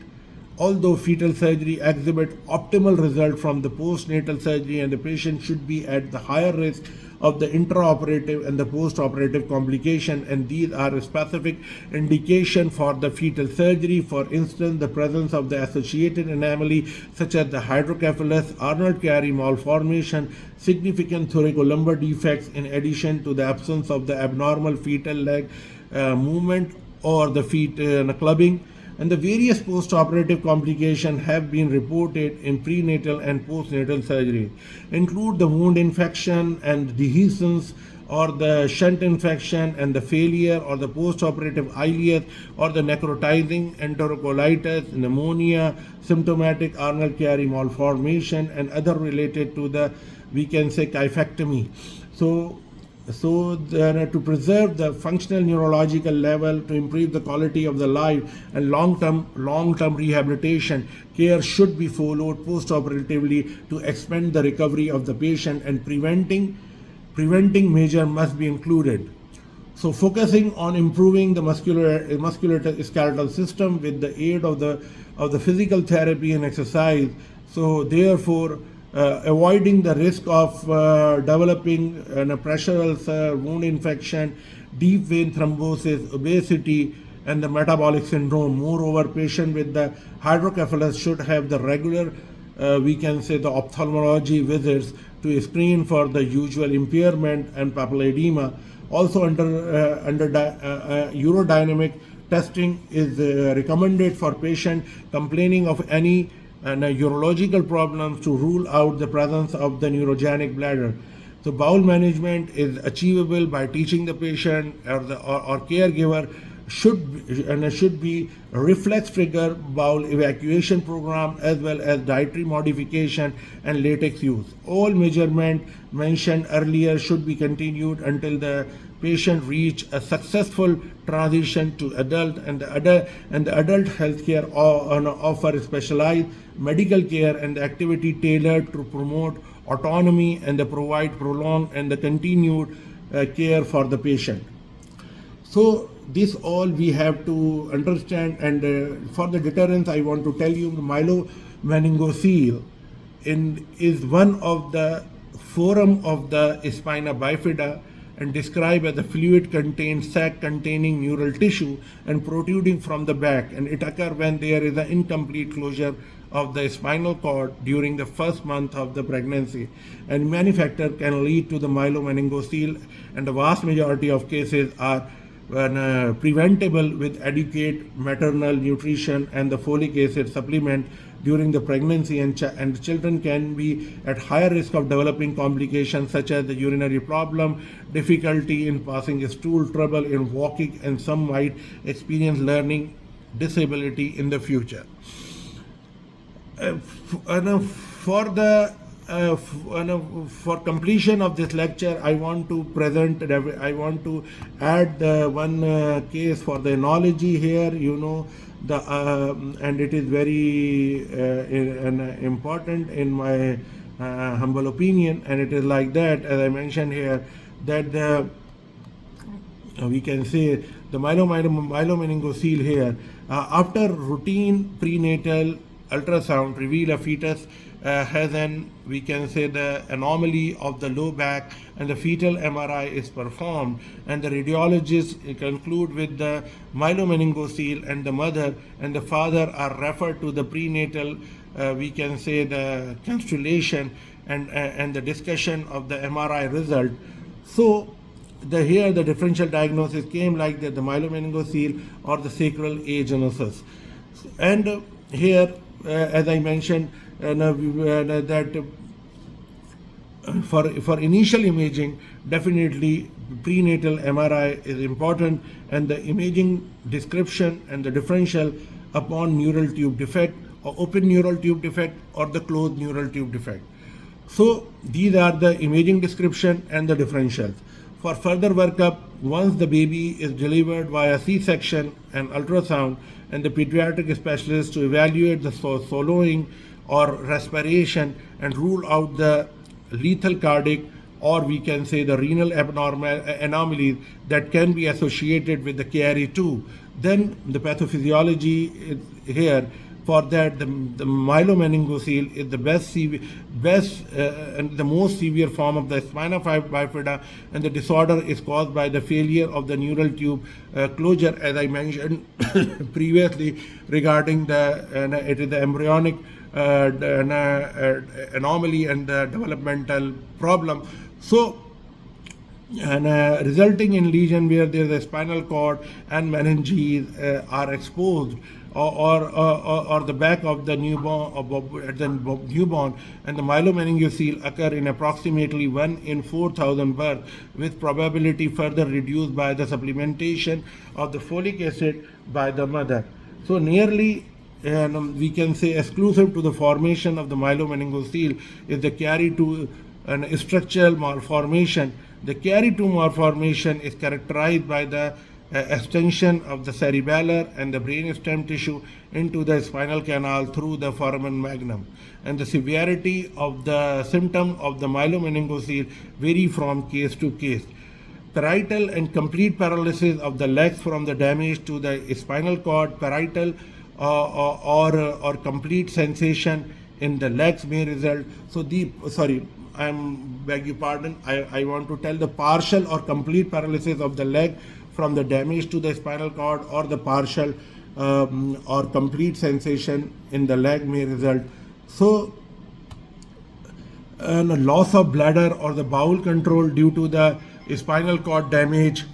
[SPEAKER 1] Although fetal surgery exhibit optimal result from the postnatal surgery, and the patient should be at the higher risk of the intraoperative and the post-operative complication, and these are a specific indication for the fetal surgery. For instance, the presence of the associated anomaly such as the hydrocephalus, Arnold Chiari malformation, significant thoracolumbar defects, in addition to the absence of the abnormal fetal leg movement or the feet clubbing. And the various post-operative complications have been reported in prenatal and postnatal surgery, include the wound infection and dehiscence, or the shunt infection and the failure, or the post-operative ileus, or the necrotizing enterocolitis, pneumonia, symptomatic Arnold Chiari malformation, and other related to the, we can say, kyphectomy. To preserve the functional neurological level, to improve the quality of the life, and long-term rehabilitation care should be followed post-operatively to expand the recovery of the patient, and preventing measure must be included. So focusing on improving the musculoskeletal system with the aid of the physical therapy and exercise. So therefore, avoiding the risk of developing a pressure ulcer, wound infection, deep vein thrombosis, obesity, and the metabolic syndrome. Moreover, patient with the hydrocephalus should have the regular, we can say, the ophthalmology visits to screen for the usual impairment and papilledema. Also, urodynamic testing is recommended for patient complaining of any urological problems to rule out the presence of the neurogenic bladder. So bowel management is achievable by teaching the patient or caregiver should be a reflex trigger bowel evacuation program, as well as dietary modification and latex use. All measurement mentioned earlier should be continued until the patient reach a successful transition to adult, and the adult healthcare offer specialized medical care and activity tailored to promote autonomy and provide prolonged and the continued care for the patient. So this all we have to understand, and for the deterrence I want to tell you, the myelomeningocele is one of the forum of the spina bifida, and described as a fluid contained sac containing neural tissue and protruding from the back, and it occurs when there is an incomplete closure of the spinal cord during the first month of the pregnancy, and many factors can lead to the myelomeningocele, and the vast majority of cases are preventable with adequate maternal nutrition and the folic acid supplement during the pregnancy, and children can be at higher risk of developing complications such as the urinary problem, difficulty in passing stool, trouble in walking, and some might experience learning disability in the future. For completion of this lecture, I want to add one case for the analogy here, and it is very important in my humble opinion, and it is like that, as I mentioned here, that we can say the myelomeningocele here, after routine prenatal ultrasound reveal a fetus has an, we can say, the anomaly of the low back, and the fetal MRI is performed, and the radiologists conclude with the myelomeningocele, and the mother and the father are referred to the prenatal, we can say, the constellation and the discussion of the MRI result. So here the differential diagnosis came like that, the myelomeningocele or the sacral agenosis. And here, as I mentioned, that for initial imaging, definitely prenatal MRI is important, and the imaging description and the differential upon neural tube defect, or open neural tube defect, or the closed neural tube defect. So these are the imaging description and the differentials. For further workup, once the baby is delivered via C-section and ultrasound, and the pediatric specialist to evaluate the swallowing or respiration and rule out the lethal cardiac, or we can say the renal anomalies that can be associated with the KRE2. Then the pathophysiology is here. For that, the myelomeningocele is the best and the most severe form of the spina bifida, and the disorder is caused by the failure of the neural tube closure, as I mentioned previously regarding it is the embryonic anomaly and the developmental problem. So, resulting in lesion where there is a spinal cord and meninges are exposed, or the back of the newborn, and the myelomeningocele occur in approximately 1 in 4,000 births, with probability further reduced by the supplementation of the folic acid by the mother. So nearly, we can say, exclusive to the formation of the myelomeningocele is the KRE2 structural malformation. The KRE2 malformation is characterized by the extension of the cerebellar and the brainstem tissue into the spinal canal through the foramen magnum, and the severity of the symptom of the myelomeningocele vary from case to case. Parietal and complete paralysis of the legs from the damage to the spinal cord, parietal or complete sensation in the legs may result. So I beg your pardon, I want to tell the partial or complete paralysis of the leg from the damage to the spinal cord, or the partial or complete sensation in the leg may result. So loss of bladder or the bowel control due to the spinal cord damage.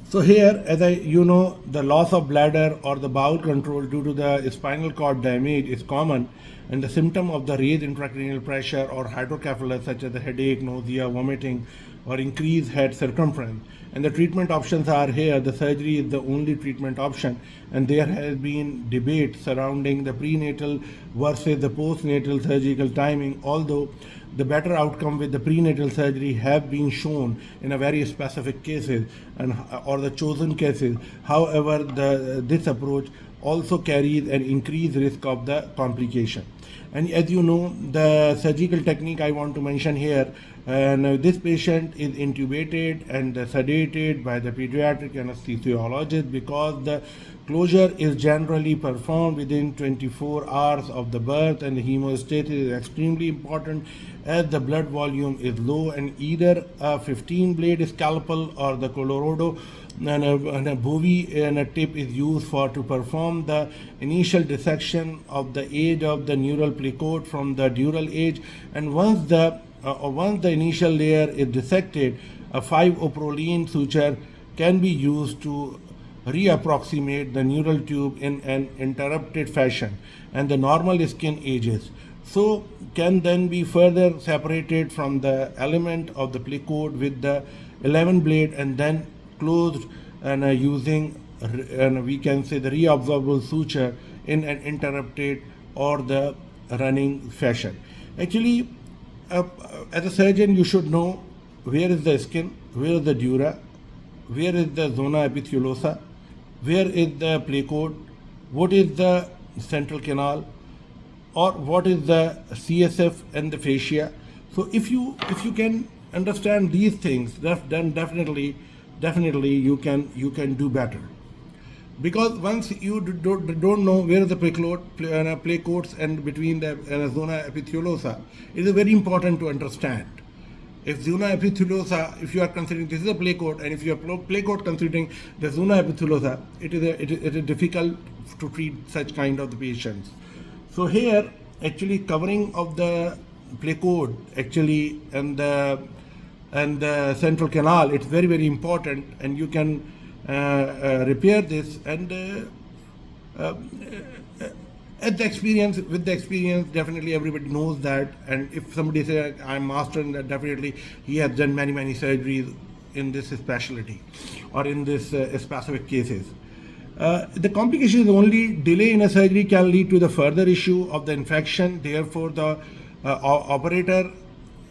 [SPEAKER 1] So here, as the loss of bladder or the bowel control due to the spinal cord damage is common, and the symptom of the raised intracranial pressure or hydrocephalus, such as the headache, nausea, vomiting, or increased head circumference. And the treatment options are here. The surgery is the only treatment option, and there has been debate surrounding the prenatal versus the postnatal surgical timing, although the better outcome with the prenatal surgery have been shown in a very specific cases or the chosen cases. However, this approach also carries an increased risk of the complication. And as you know, the surgical technique I want to mention here, this patient is intubated and sedated by the pediatric anesthesiologist, because the closure is generally performed within 24 hours of the birth, and the hemostasis is extremely important as the blood volume is low, and either a 15-blade scalpel or the Colorado and a Bowie and a tip is used to perform the initial dissection of the edge of the neural plicote from the dural edge. And once the initial layer is dissected, a 5-oproline suture can be used to reapproximate the neural tube in an interrupted fashion, and the normal skin edges so can then be further separated from the element of the plicote with the 11 blade, and then closed and using we can say the reabsorbable suture in an interrupted or the running fashion. Actually, as a surgeon, you should know where is the skin, where is the dura, where is the zona epithulosa, where is the plicote, what is the central canal, or what is the CSF and the fascia. So if you can understand these things, then definitely you can do better. because once you don't know where the play codes and between the zona epitheliosa, it is very important to understand. If zona epitheliosa, if you are considering this is a play code, and if you are play code considering the zona epitheliosa, it is difficult to treat such kind of the patients. So here, actually covering of the play code actually and the central canal, it's very, very important, and you can repair this, and with the experience, definitely everybody knows that. And if somebody says I'm master in that, definitely he has done many surgeries in this specialty or in this specific cases. The complication is only delay in a surgery can lead to the further issue of the infection. Therefore, the operator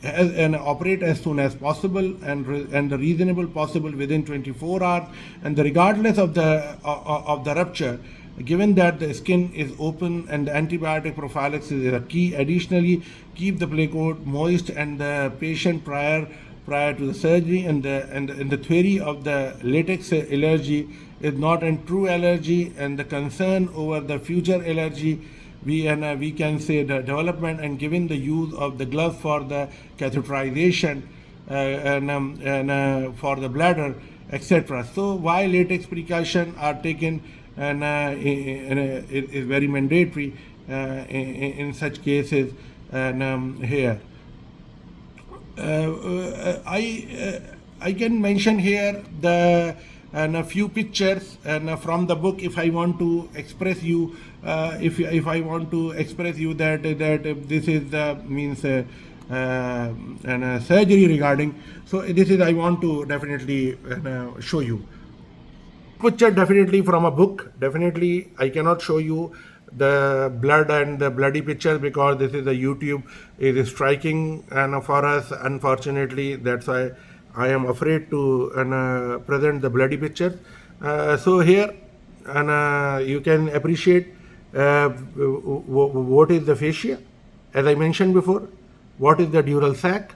[SPEAKER 1] operate as soon as possible and the reasonable possible within 24 hours, and regardless of the rupture, given that the skin is open, and the antibiotic prophylaxis is a key. Additionally, keep the play code moist and the patient prior to the surgery, and the theory of the latex allergy is not a true allergy, and the concern over the future allergy, we can say the development, and given the use of the gloves for the catheterization and for the bladder, etc. So why latex precaution are taken, and it is very mandatory in such cases, and here I can mention here a few pictures and from the book. If I want to express you, if I want to express you that this is the means surgery regarding. So this is I want to definitely show you. Picture definitely from a book. Definitely I cannot show you the blood and the bloody picture because this is a YouTube. It is striking and for us, unfortunately, that's why I am afraid to present the bloody picture. So here, and you can appreciate what is the fascia, as I mentioned before. What is the dural sac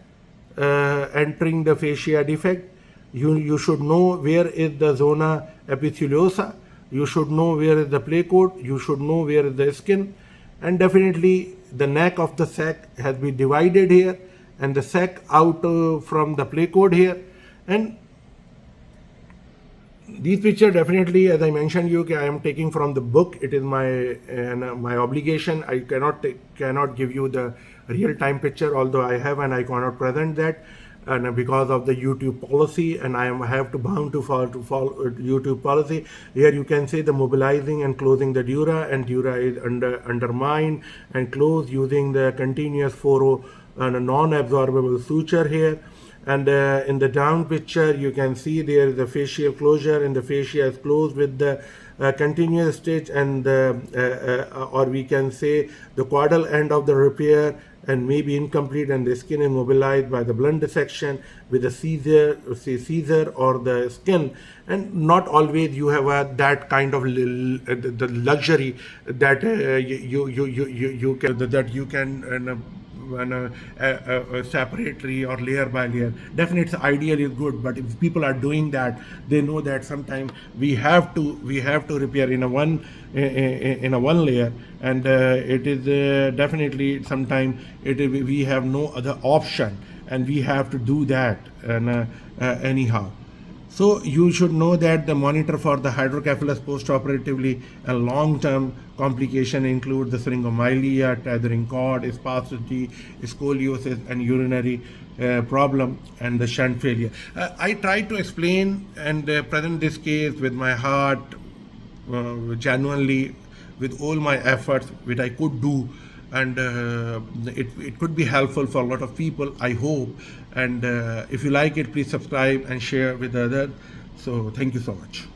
[SPEAKER 1] entering the fascia defect? You should know where is the zona epitheliosa. You should know where is the play code. You should know where is the skin, and definitely the neck of the sac has been divided here, and the sac out from the play code here. And these pictures definitely, as I mentioned you, I am taking from the book. It is my obligation. I cannot give you the real time picture, although I have, and I cannot present that. And because of the YouTube policy, and I have to bound to follow YouTube policy. Here you can see the mobilizing and closing the dura, and dura is undermined and closed using the continuous furrow and a non-absorbable suture here. And in the down picture, you can see there is a facial closure, and the fascia is closed with the continuous stitch, and or we can say the caudal end of the repair and may be incomplete, and the skin is mobilized by the blunt dissection with a Caesar or the skin. And not always you have that kind of the luxury that you can separately or layer by layer. Definitely it's ideal is good, but if people are doing that, they know that sometimes we have to repair in a one layer, and it is definitely sometimes we have no other option, and we have to do that, and anyhow. So you should know that the monitor for the hydrocephalus postoperatively and long-term complication include the syringomyelia, tethering cord, spasticity, scoliosis, and urinary problem, and the shunt failure. I try to explain and present this case with my heart, genuinely, with all my efforts, which I could do, and it could be helpful for a lot of people, I hope. And if you like it, please subscribe and share with others. So thank you so much.